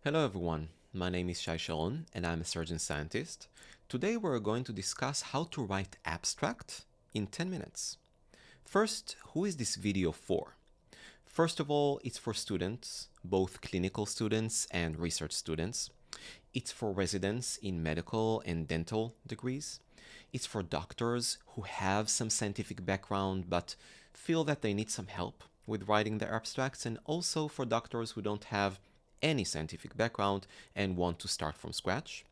Hello everyone, my name is Shai Sharon and I'm a surgeon scientist. Today we're going to discuss how to write abstract in 10 minutes. First, who is this video for? First of all, it's for students, both clinical students and research students. It's for residents in medical and dental degrees. It's for doctors who have some scientific background but feel that they need some help with writing their abstracts, and also for doctors who don't have any scientific background and want to start from scratch.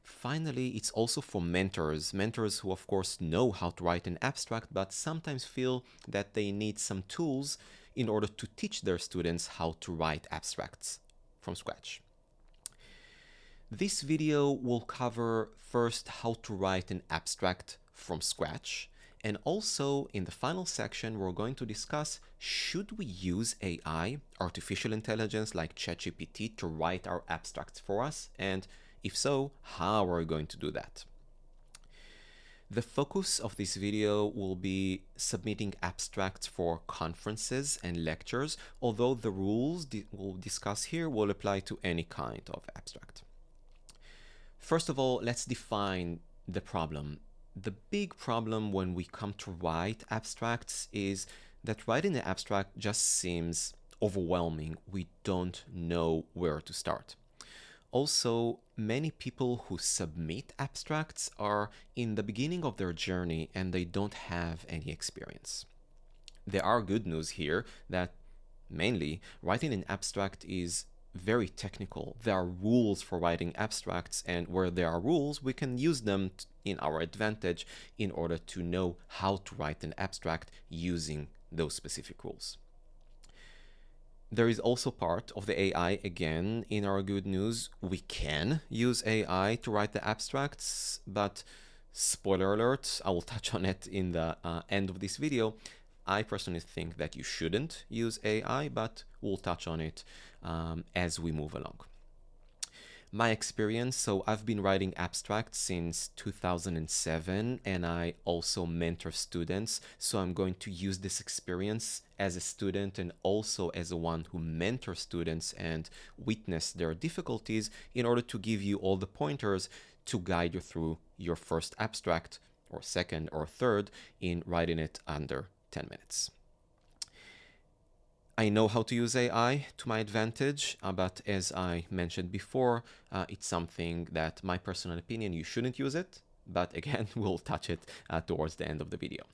Finally, it's also for mentors who of course know how to write an abstract but sometimes feel that they need some tools in order to teach their students how to write abstracts from scratch. This video will cover first how to write an abstract from scratch, and also in the final section we're going to discuss should we use AI, artificial intelligence like ChatGPT, to write our abstracts for us, and if so, how are we going to do that? The focus of this video will be submitting abstracts for conferences and lectures, although the rules we'll discuss here will apply to any kind of abstract. First of all, let's define the problem. The big problem when we come to write abstracts is that writing an abstract just seems overwhelming. We don't know where to start. Also, many people who submit abstracts are in the beginning of their journey and they don't have any experience. There are good news here that mainly writing an abstract is very technical. There are rules for writing abstracts, and where there are rules, we can use them in our advantage in order to know how to write an abstract using those specific rules. There is also part of the AI again in our good news. We can use AI to write the abstracts, but spoiler alert, I will touch on it in the end of this video. I personally think that you shouldn't use AI, but we'll touch on it as we move along. My experience, so I've been writing abstracts since 2007 and I also mentor students, so I'm going to use this experience as a student and also as a one who mentors students and witness their difficulties in order to give you all the pointers to guide you through your first abstract or second or third in writing it under 10 minutes. I know how to use AI to my advantage, but as I mentioned before, it's something that, my personal opinion, you shouldn't use it. But again, we'll touch it towards the end of the video.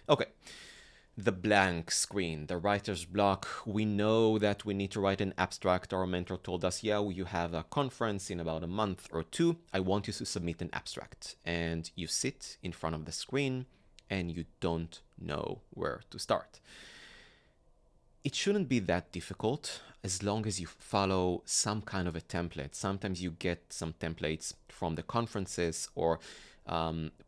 Okay, the blank screen, the writer's block. We know that we need to write an abstract. Our mentor told us, yeah, you have a conference in about a month or two. I want you to submit an abstract. And you sit in front of the screen and you don't know where to start. It shouldn't be that difficult as long as you follow some kind of a template. Sometimes you get some templates from the conferences or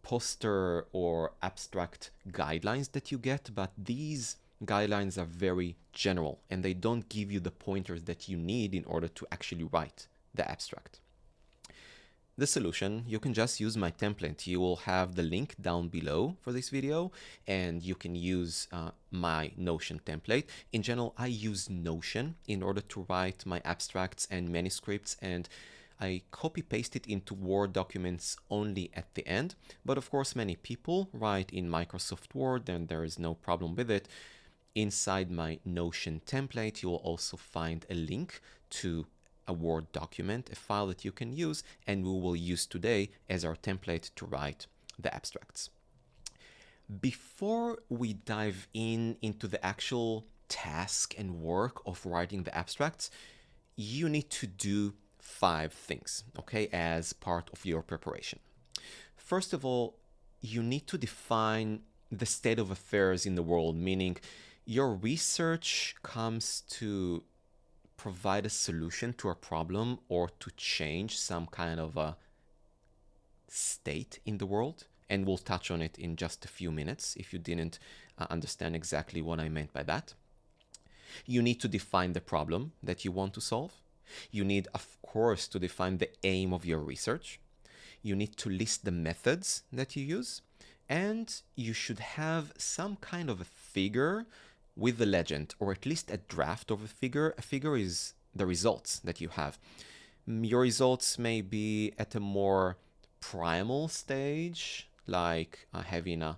poster or abstract guidelines that you get, but these guidelines are very general and they don't give you the pointers that you need in order to actually write the abstract. The solution, you can just use my template. You will have the link down below for this video and you can use my Notion template. In general, I use Notion in order to write my abstracts and manuscripts, and I copy paste it into Word documents only at the end. But of course, many people write in Microsoft Word and there is no problem with it. Inside my Notion template, you will also find a link to a Word document, a file that you can use, and we will use today as our template to write the abstracts. Before we dive into the actual task and work of writing the abstracts, you need to do 5 things, okay, as part of your preparation. First of all, you need to define the state of affairs in the world, meaning your research comes to provide a solution to a problem or to change some kind of a state in the world. And we'll touch on it in just a few minutes if you didn't understand exactly what I meant by that. You need to define the problem that you want to solve. You need, of course, to define the aim of your research. You need to list the methods that you use. And you should have some kind of a figure with the legend, or at least a draft of a figure. A figure is the results that you have. Your results may be at a more primal stage, like having a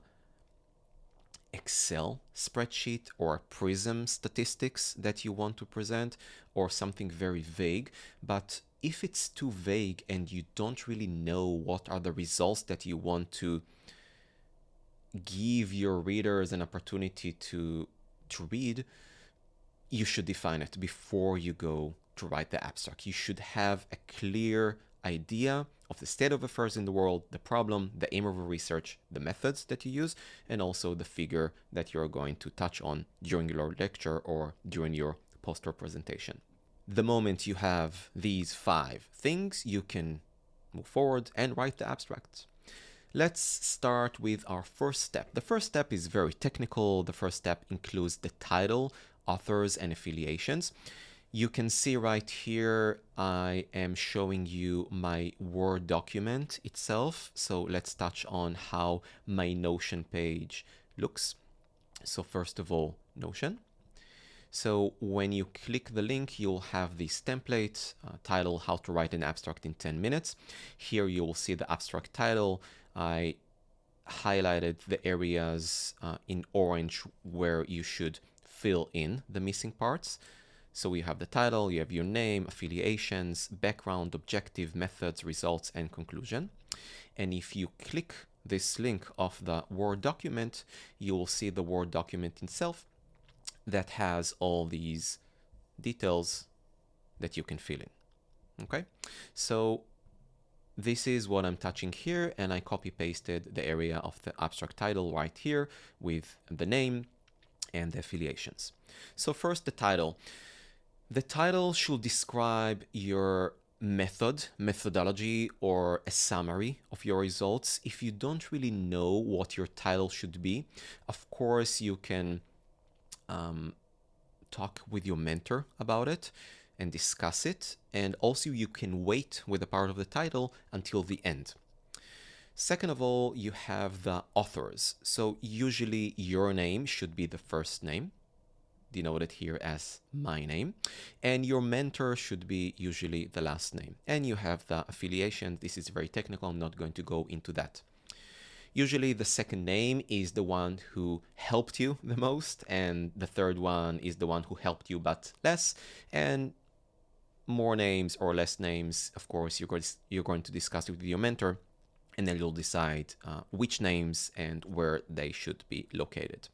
Excel spreadsheet or Prism statistics that you want to present, or something very vague. But if it's too vague and you don't really know what are the results that you want to give your readers an opportunity to read, you should define it before you go to write the abstract. You should have a clear idea of the state of affairs in the world, the problem, the aim of your research, the methods that you use, and also the figure that you're going to touch on during your lecture or during your poster presentation. The moment you have these 5 things, you can move forward and write the abstract. Let's start with our first step. The first step is very technical. The first step includes the title, authors, and affiliations. You can see right here, I am showing you my Word document itself. So let's touch on how my Notion page looks. So first of all, Notion. So when you click the link, you'll have this template, title, how to write an abstract in 10 minutes. Here you will see the abstract title. I highlighted the areas in orange where you should fill in the missing parts. So you have the title, you have your name, affiliations, background, objective, methods, results, and conclusion. And if you click this link of the Word document, you will see the Word document itself that has all these details that you can fill in. Okay, so this is what I'm touching here, and I copy pasted the area of the abstract title right here with the name and the affiliations. So first, the title. The title should describe your methodology, or a summary of your results. If you don't really know what your title should be, of course you can talk with your mentor about it and discuss it, and also you can wait with a part of the title until the end. Second of all, you have the authors. So usually your name should be the first name, denoted here as my name, and your mentor should be usually the last name. And you have the affiliation. This is very technical. I'm not going to go into that. Usually the second name is the one who helped you the most, and the third one is the one who helped you but less. And more names or less names, of course, you're going to discuss it with your mentor, and then you'll decide which names and where they should be located.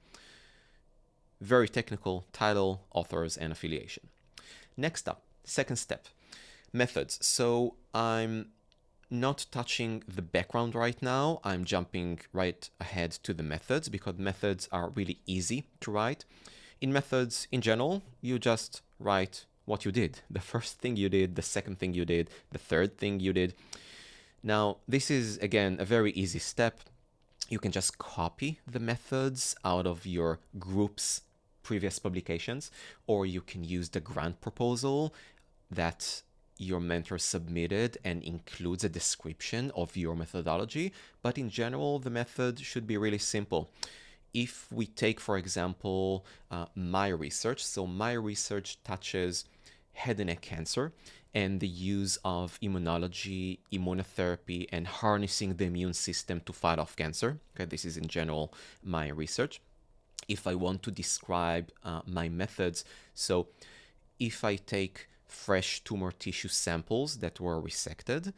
Very technical: title, authors, and affiliation. Next up, second step, methods. So I'm not touching the background right now. I'm jumping right ahead to the methods because methods are really easy to write. In methods, in general, you just write what you did. The first thing you did, the second thing you did, the third thing you did. Now, this is, again, a very easy step. You can just copy the methods out of your group's previous publications, or you can use the grant proposal that your mentor submitted and includes a description of your methodology. But in general, the method should be really simple. If we take, for example, my research, so my research touches head and neck cancer and the use of immunology, immunotherapy, and harnessing the immune system to fight off cancer. Okay, this is in general my research. If I want to describe my methods, so if I take fresh tumor tissue samples that were resected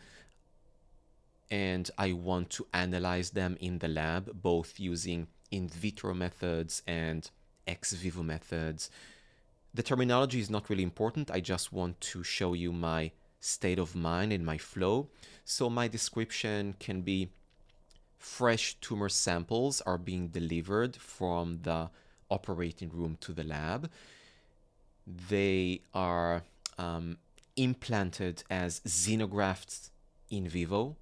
and I want to analyze them in the lab, both using in vitro methods and ex vivo methods. The terminology is not really important. I just want to show you my state of mind and my flow. So my description can be: fresh tumor samples are being delivered from the operating room to the lab. They are implanted as xenografts in vivo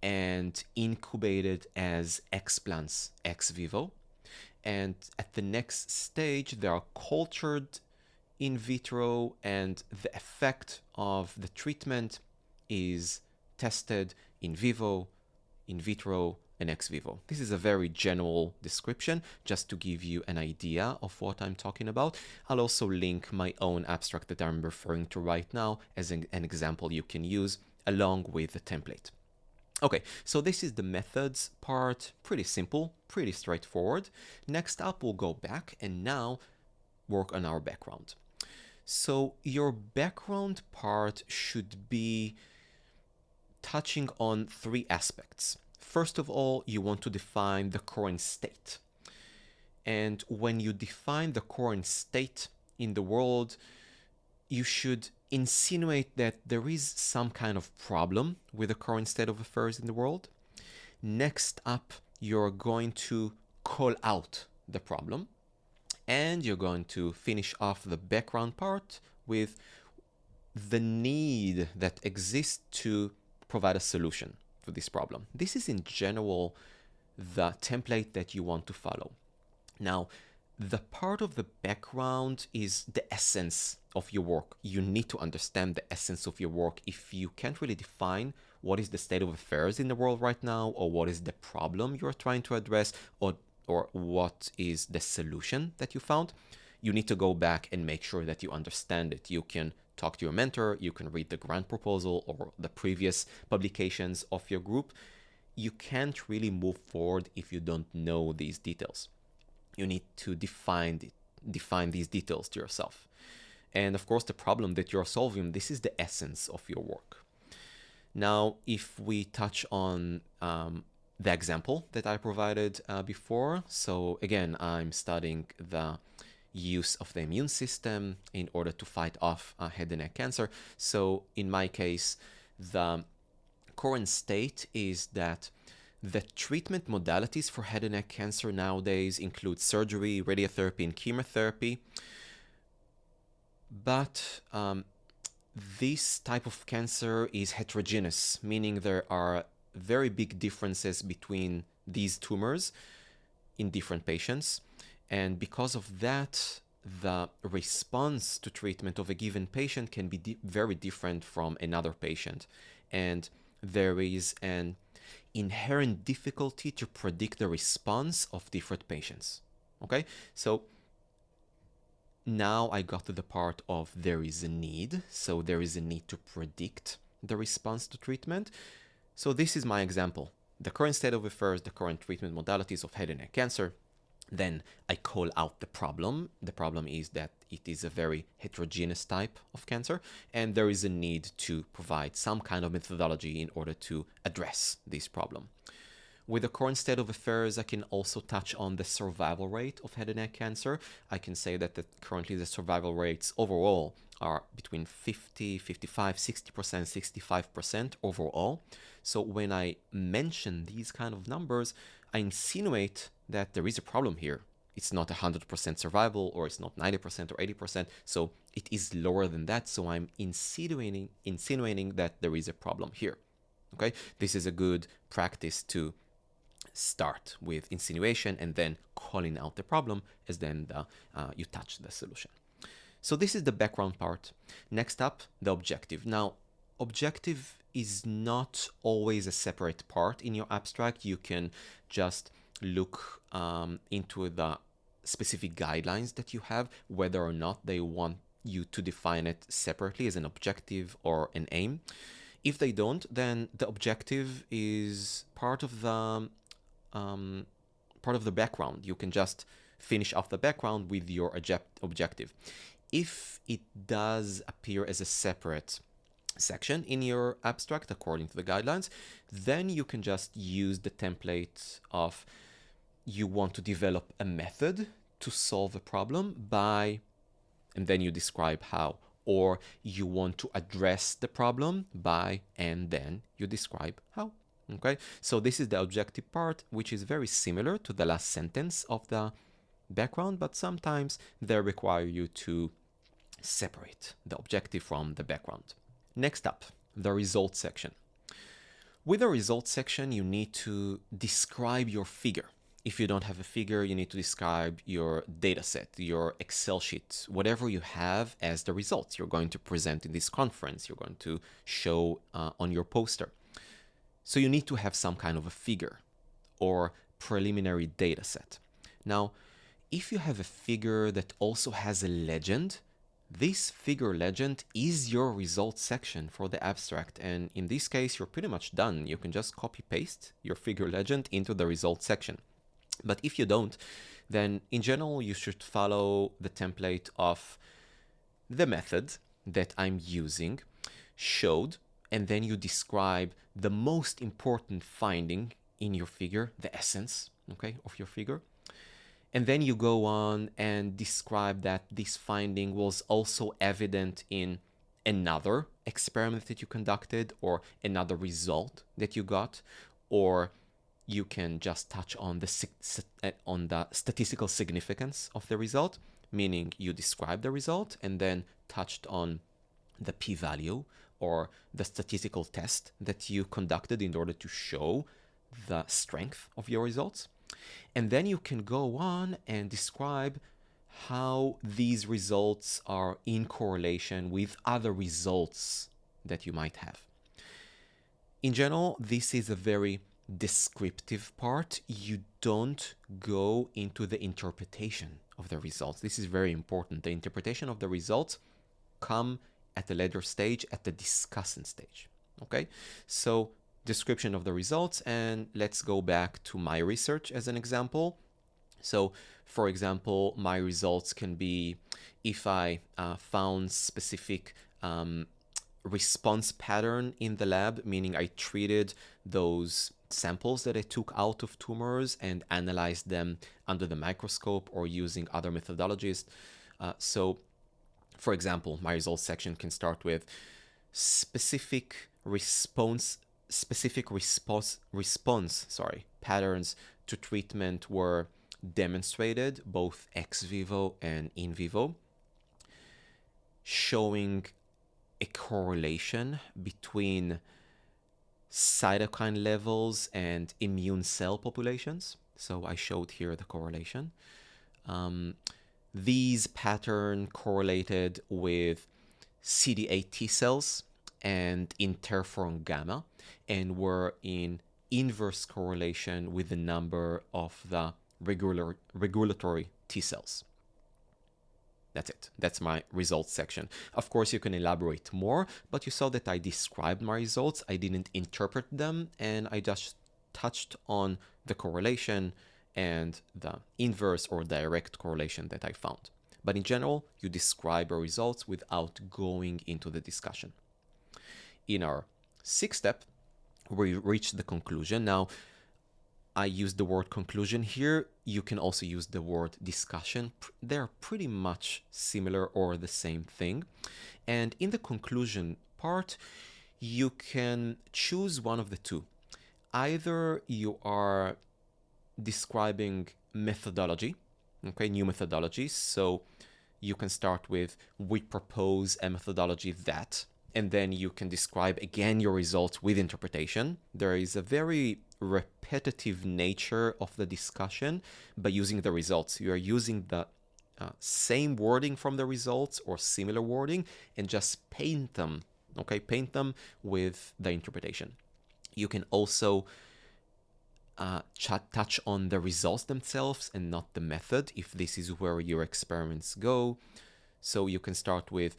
and incubated as explants ex vivo. And at the next stage, they are cultured in vitro, and the effect of the treatment is tested in vivo, in vitro, an ex vivo. This is a very general description just to give you an idea of what I'm talking about. I'll also link my own abstract that I'm referring to right now as an example you can use along with the template. Okay, so this is the methods part, pretty simple, pretty straightforward. Next up, we'll go back and now work on our background. So your background part should be touching on three aspects. First of all, you want to define the current state. And when you define the current state in the world, you should insinuate that there is some kind of problem with the current state of affairs in the world. Next up, you're going to call out the problem, and you're going to finish off the background part with the need that exists to provide a solution for this problem. This is in general the template that you want to follow. Now, the part of the background is the essence of your work. You need to understand the essence of your work. If you can't really define what is the state of affairs in the world right now, or what is the problem you're trying to address, or what is the solution that you found, you need to go back and make sure that you understand it. You can talk to your mentor, you can read the grant proposal or the previous publications of your group. You can't really move forward if you don't know these details. You need to define these details to yourself. And of course, the problem that you're solving, this is the essence of your work. Now, if we touch on the example that I provided before, so again, I'm studying the use of the immune system in order to fight off head and neck cancer. So in my case, the current state is that the treatment modalities for head and neck cancer nowadays include surgery, radiotherapy, and chemotherapy. But this type of cancer is heterogeneous, meaning there are very big differences between these tumors in different patients. And because of that, the response to treatment of a given patient can be very different from another patient. And there is an inherent difficulty to predict the response of different patients. Okay, so now I got to the part of there is a need. So there is a need to predict the response to treatment. So this is my example. The current state of affairs, the current treatment modalities of head and neck cancer. Then I call out the problem. The problem is that it is a very heterogeneous type of cancer, and there is a need to provide some kind of methodology in order to address this problem. With the current state of affairs, I can also touch on the survival rate of head and neck cancer. I can say that currently the survival rates overall are between 50, 55, 60%, 65% overall. So when I mention these kind of numbers, I insinuate that there is a problem here. It's not 100% survival, or it's not 90% or 80%. So it is lower than that. So I'm insinuating that there is a problem here. Okay, this is a good practice to start with insinuation and then calling out the problem as then you touch the solution. So this is the background part. Next up, the objective. Now, objective is not always a separate part in your abstract. You can just look into the specific guidelines that you have, whether or not they want you to define it separately as an objective or an aim. If they don't, then the objective is part of the background. You can just finish off the background with your objective. If it does appear as a separate section in your abstract according to the guidelines, then you can just use the template of you want to develop a method to solve a problem by, and then you describe how, or you want to address the problem by, and then you describe how. Okay, so this is the objective part, which is very similar to the last sentence of the background, but sometimes they require you to separate the objective from the background. Next up, the results section. With the results section, you need to describe your figure. If you don't have a figure, you need to describe your data set, your Excel sheet, whatever you have as the results you're going to present in this conference, you're going to show on your poster. So you need to have some kind of a figure or preliminary data set. Now, if you have a figure that also has a legend, this figure legend is your results section for the abstract, and in this case you're pretty much done. You can just copy paste your figure legend into the results section. But if you don't, then in general you should follow the template of the method that I'm using, showed, and then you describe the most important finding in your figure, the essence, okay, of your figure. And then you go on and describe that this finding was also evident in another experiment that you conducted, or another result that you got, or you can just touch on the statistical significance of the result, meaning you describe the result and then touched on the p-value or the statistical test that you conducted in order to show the strength of your results. And then you can go on and describe how these results are in correlation with other results that you might have. In general, this is a very descriptive part. You don't go into the interpretation of the results. This is very important. The interpretation of the results come at the later stage, at the discussant stage. Okay, so description of the results, and let's go back to my research as an example. So for example, my results can be if I found specific response pattern in the lab, meaning I treated those samples that I took out of tumors and analyzed them under the microscope or using other methodologies. So for example, my results section can start with specific response patterns to treatment were demonstrated both ex vivo and in vivo, showing a correlation between cytokine levels and immune cell populations. So I showed here the correlation. These pattern correlated with CD8 T cells and interferon gamma, and were in inverse correlation with the number of the regulatory T cells. That's it. That's my results section. Of course, you can elaborate more, but you saw that I described my results. I didn't interpret them, and I just touched on the correlation and the inverse or direct correlation that I found. But in general, you describe your results without going into the discussion. In our sixth step, we reach the conclusion. Now, I use the word conclusion here. You can also use the word discussion. They're pretty much similar or the same thing. And in the conclusion part, you can choose one of the two. Either you are describing methodology, okay, new methodologies. So you can start with, we propose a methodology that, and then you can describe again your results with interpretation. There is a very repetitive nature of the discussion by using the results. You are using the same wording from the results or similar wording and just paint them, okay? Paint them with the interpretation. You can also touch on the results themselves and not the method, if this is where your experiments go. So you can start with,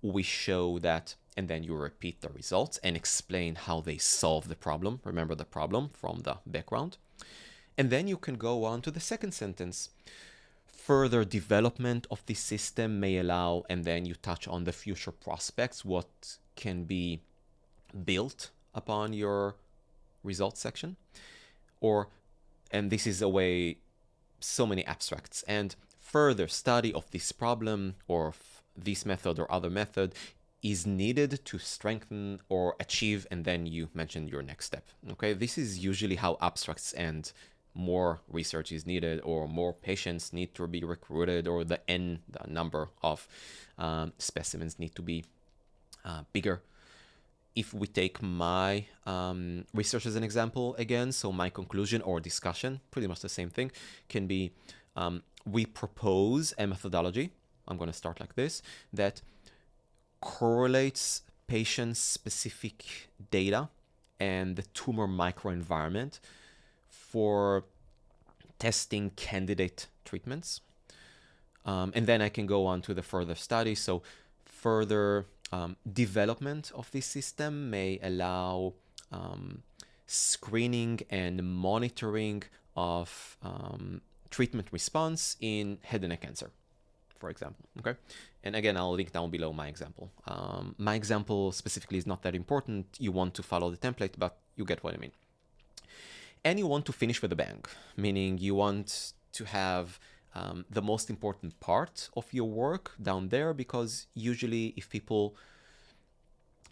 we show that, and then you repeat the results and explain how they solve the problem. Remember the problem from the background. And then you can go on to the second sentence. Further development of this system may allow, and then you touch on the future prospects, what can be built upon your results section. And this is a way, so many abstracts, and further study of this problem or of this method or other method is needed to strengthen or achieve, and then you mention your next step. Okay, this is usually how abstracts end. More research is needed, or more patients need to be recruited, or the number of specimens need to be bigger. If we take my research as an example again, so my conclusion or discussion, pretty much the same thing, can be, we propose a methodology, I'm going to start like this, that correlates patient-specific data and the tumor microenvironment for testing candidate treatments. And then I can go on to the further study. So further development of this system may allow screening and monitoring of treatment response in head and neck cancer, for example. Okay, and again, I'll link down below my example. My example specifically is not that important. You want to follow the template, but you get what I mean. And you want to finish with a bang, meaning you want to have the most important part of your work down there, because usually if people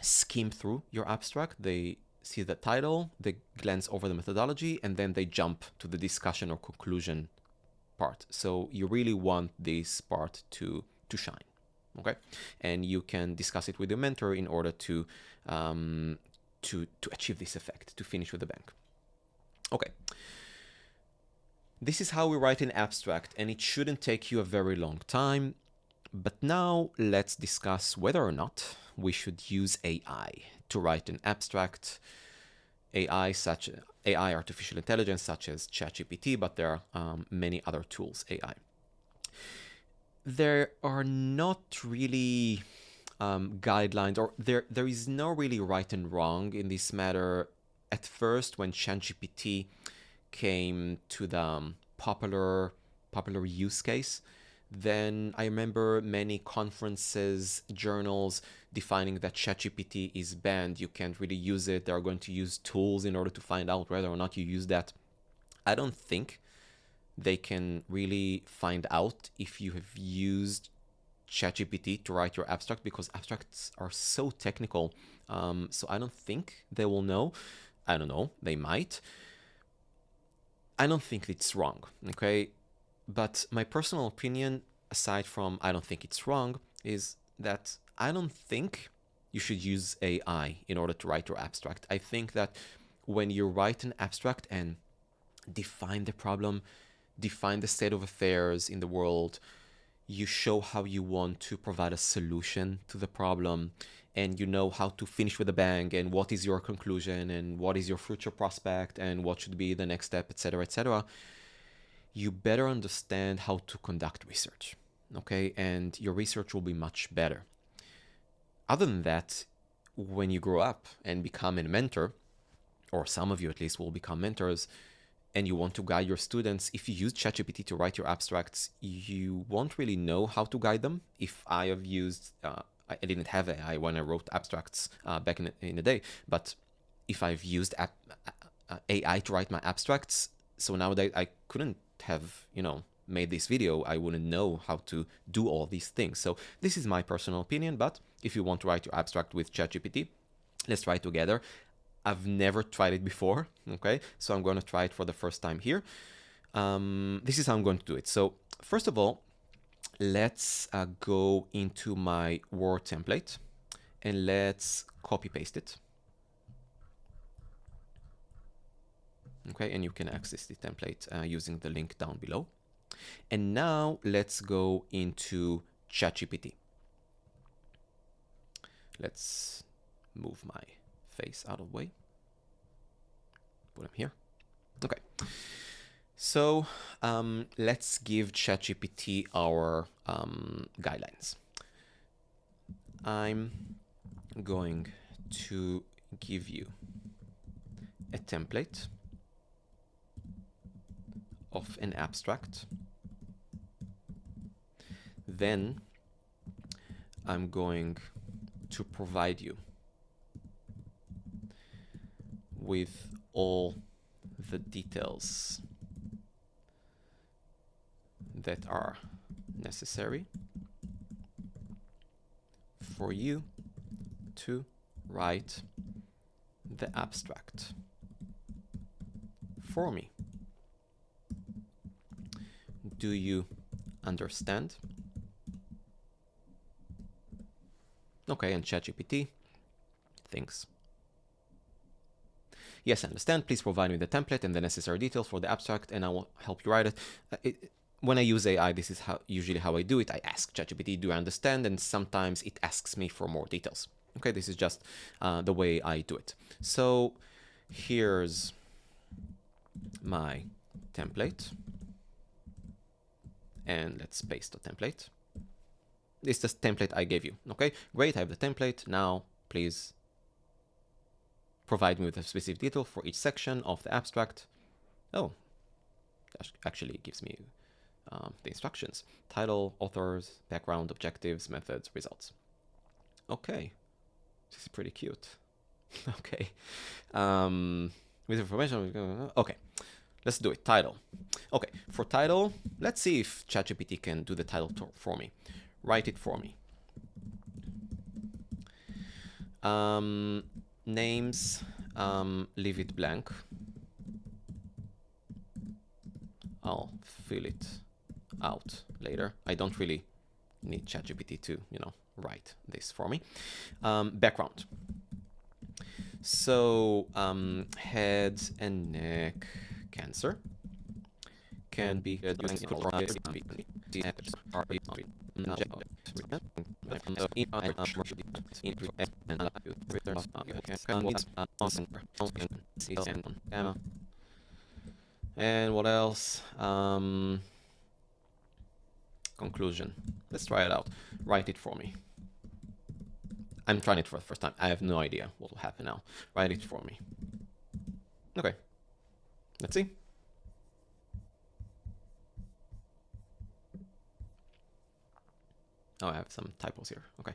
skim through your abstract, they see the title, they glance over the methodology, and then they jump to the discussion or conclusion part. So you really want this part to shine, okay? And you can discuss it with your mentor in order to achieve this effect, to finish with a bang. Okay. This is how we write an abstract, and it shouldn't take you a very long time. But now let's discuss whether or not we should use AI to write an abstract. AI, artificial intelligence, such as ChatGPT, but there are many other tools, AI. There are not really guidelines, or there is no really right and wrong in this matter. At first, when ChatGPT came to the popular use case, then I remember many conferences, journals defining that ChatGPT is banned. You can't really use it. They're going to use tools in order to find out whether or not you use that. I don't think they can really find out if you have used ChatGPT to write your abstract, because abstracts are so technical. So I don't think they will know. I don't know, they might. I don't think it's wrong, okay? But my personal opinion, aside from I don't think it's wrong, is that I don't think you should use AI in order to write your abstract. I think that when you write an abstract and define the problem, define the state of affairs in the world, you show how you want to provide a solution to the problem, and you know how to finish with a bang, and what is your conclusion, and what is your future prospect, and what should be the next step, etc., etc., you better understand how to conduct research, okay? And your research will be much better. Other than that, when you grow up and become a mentor, or some of you at least will become mentors, and you want to guide your students, if you use ChatGPT to write your abstracts, you won't really know how to guide them. If I have used, I didn't have AI when I wrote abstracts back in the day, but if I've used AI to write my abstracts, so nowadays I couldn't have, made this video, I wouldn't know how to do all these things. So this is my personal opinion, but if you want to write your abstract with ChatGPT, let's try it together. I've never tried it before, okay? So I'm going to try it for the first time here. This is how I'm going to do it. So first of all, let's go into my Word template and let's copy paste it. Okay, and you can access the template using the link down below. And now let's go into ChatGPT. Let's move my face out of the way. Put him here. Okay. So let's give ChatGPT our guidelines. I'm going to give you a template of an abstract. Then I'm going to provide you with all the details that are necessary for you to write the abstract for me. Do you understand? Okay, and ChatGPT thinks, yes, I understand. Please provide me the template and the necessary details for the abstract, and I will help you write it. When I use AI, this is usually how I do it. I ask ChatGPT, do I understand? And sometimes it asks me for more details. Okay, this is just the way I do it. So here's my template, and let's paste the template. This is the template I gave you. Okay, great, I have the template. Now, please provide me with a specific detail for each section of the abstract. Oh, that actually gives me the instructions. Title, authors, background, objectives, methods, results. Okay, this is pretty cute. Okay, with information, okay, let's do it. Title. Okay, for title, let's see if ChatGPT can do the title for me. Write it for me. Names, leave it blank. I'll fill it out later. I don't really need ChatGPT to, write this for me. Background. So, head and neck cancer can be and what else? Conclusion. Let's try it out. Write it for me. I'm trying it for the first time. I have no idea what will happen now. Write it for me. Okay. Let's see. Oh, I have some typos here. Okay.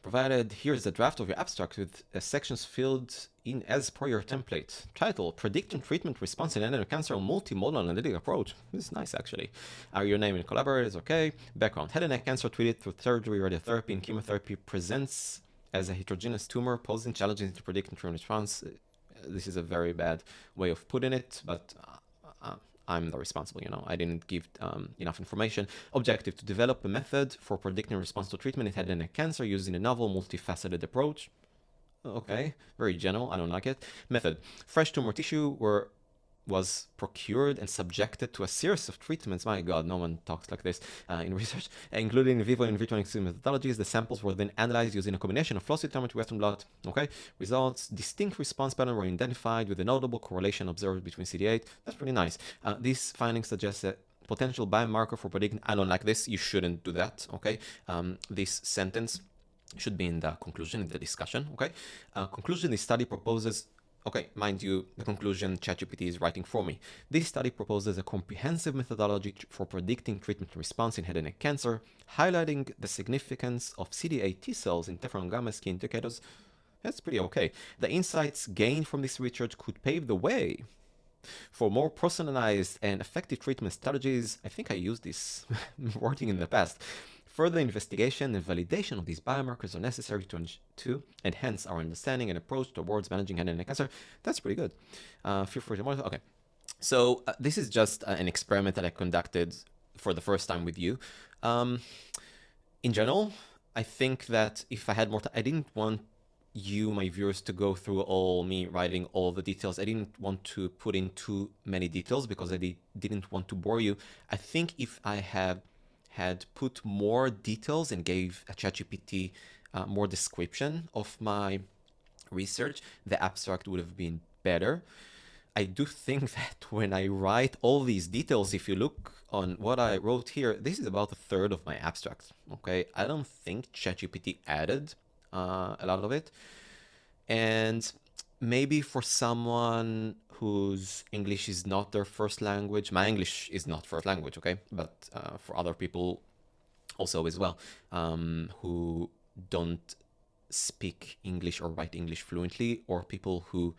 Provided, here's the draft of your abstract with sections filled in as per your template. Title, Predicting Treatment Response in Head and Neck Cancer, Multimodal Analytic Approach. This is nice, actually. Your name and collaborators, okay. Background, head and neck cancer treated through surgery, radiotherapy, and chemotherapy presents as a heterogeneous tumor, posing challenges to predicting treatment response. This is a very bad way of putting it, but I'm the responsible, I didn't give enough information. Objective, to develop a method for predicting response to treatment in head and neck cancer using a novel multifaceted approach. Okay, very general, I don't like it. Method, fresh tumor tissue was procured and subjected to a series of treatments. My God, no one talks like this in research, including in vivo and in vitro methodologies. The samples were then analyzed using a combination of flow cytometry, Western blot. Okay, results, distinct response pattern were identified with a notable correlation observed between CD8. That's pretty nice. These findings suggest that potential biomarker for predicting. I don't like this. You shouldn't do that. Okay, this sentence should be in the conclusion, in the discussion. Okay, conclusion. This study proposes. Okay, mind you, the conclusion ChatGPT is writing for me. This study proposes a comprehensive methodology for predicting treatment response in head and neck cancer, highlighting the significance of CD8 T cells in interferon gamma key indicators. That's pretty okay. The insights gained from this research could pave the way for more personalized and effective treatment strategies. I think I used this wording in the past. Further investigation and validation of these biomarkers are necessary to enhance our understanding and approach towards managing head and neck cancer. That's pretty good. Feel free to monitor. Okay. So this is just an experiment that I conducted for the first time with you. In general, I think that if I had more time, I didn't want you, my viewers, to go through all me writing all the details. I didn't want to put in too many details because I didn't want to bore you. I think if I had put more details and gave a ChatGPT more description of my research, the abstract would have been better. I do think that when I write all these details, if you look on what I wrote here, this is about a third of my abstract, okay? I don't think ChatGPT added a lot of it. And maybe for someone whose English is not their first language, my English is not first language, okay? But for other people also as well, who don't speak English or write English fluently, or people who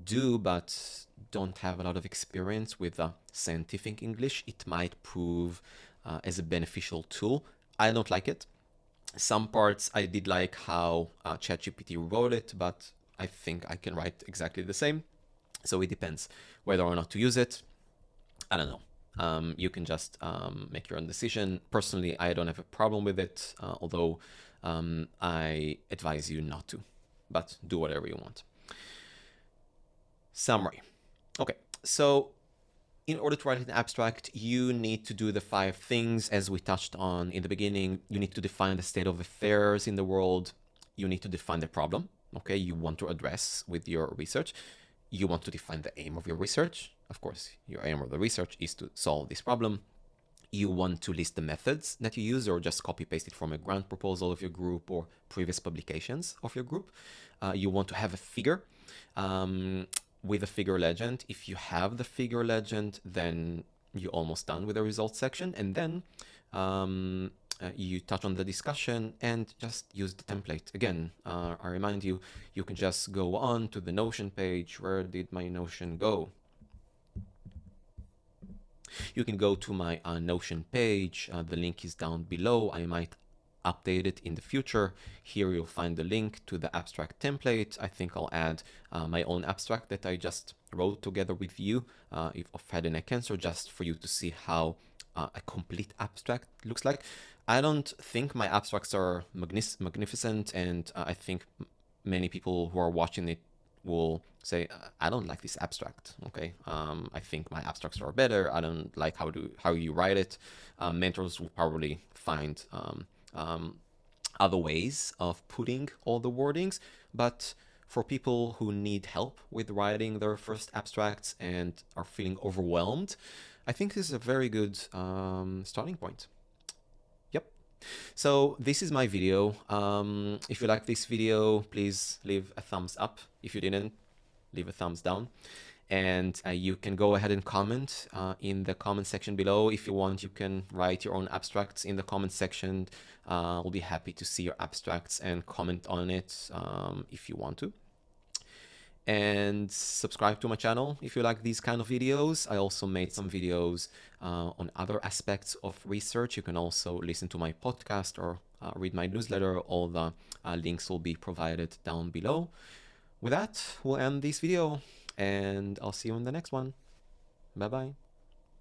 do but don't have a lot of experience with scientific English, it might prove as a beneficial tool. I don't like it. Some parts I did like how ChatGPT wrote it, but I think I can write exactly the same. So it depends whether or not to use it. I don't know. You can just make your own decision. Personally, I don't have a problem with it, although I advise you not to, but do whatever you want. Summary. Okay, so in order to write an abstract, you need to do the 5 things as we touched on in the beginning. You need to define the state of affairs in the world. You need to define the problem, okay, you want to address with your research. you want to define the aim of your research. Of course, your aim of the research is to solve this problem. You want to list the methods that you use, or just copy paste it from a grant proposal of your group or previous publications of your group. You want to have a figure with a figure legend. If you have the figure legend, then you're almost done with the results section. And then you touch on the discussion and just use the template. Again, I remind you, you can just go on to the Notion page. Where did my Notion go? You can go to my Notion page. The link is down below. I might update it in the future. Here you'll find the link to the abstract template. I think I'll add my own abstract that I just wrote together with you of head and neck cancer, just for you to see how a complete abstract looks like. I don't think my abstracts are magnificent, and I think many people who are watching it will say, I don't like this abstract. Okay, I think my abstracts are better. I don't like how you write it. Mentors will probably find other ways of putting all the wordings, but for people who need help with writing their first abstracts and are feeling overwhelmed, I think this is a very good starting point. Yep. So this is my video. If you like this video, please leave a thumbs up. If you didn't, leave a thumbs down. And you can go ahead and comment in the comment section below. If you want, you can write your own abstracts in the comment section. We'll be happy to see your abstracts and comment on it if you want to. And subscribe to my channel if you like these kind of videos. I also made some videos on other aspects of research. You can also listen to my podcast or read my newsletter. All the links will be provided down below. With that, we'll end this video, and I'll see you in the next one. Bye-bye.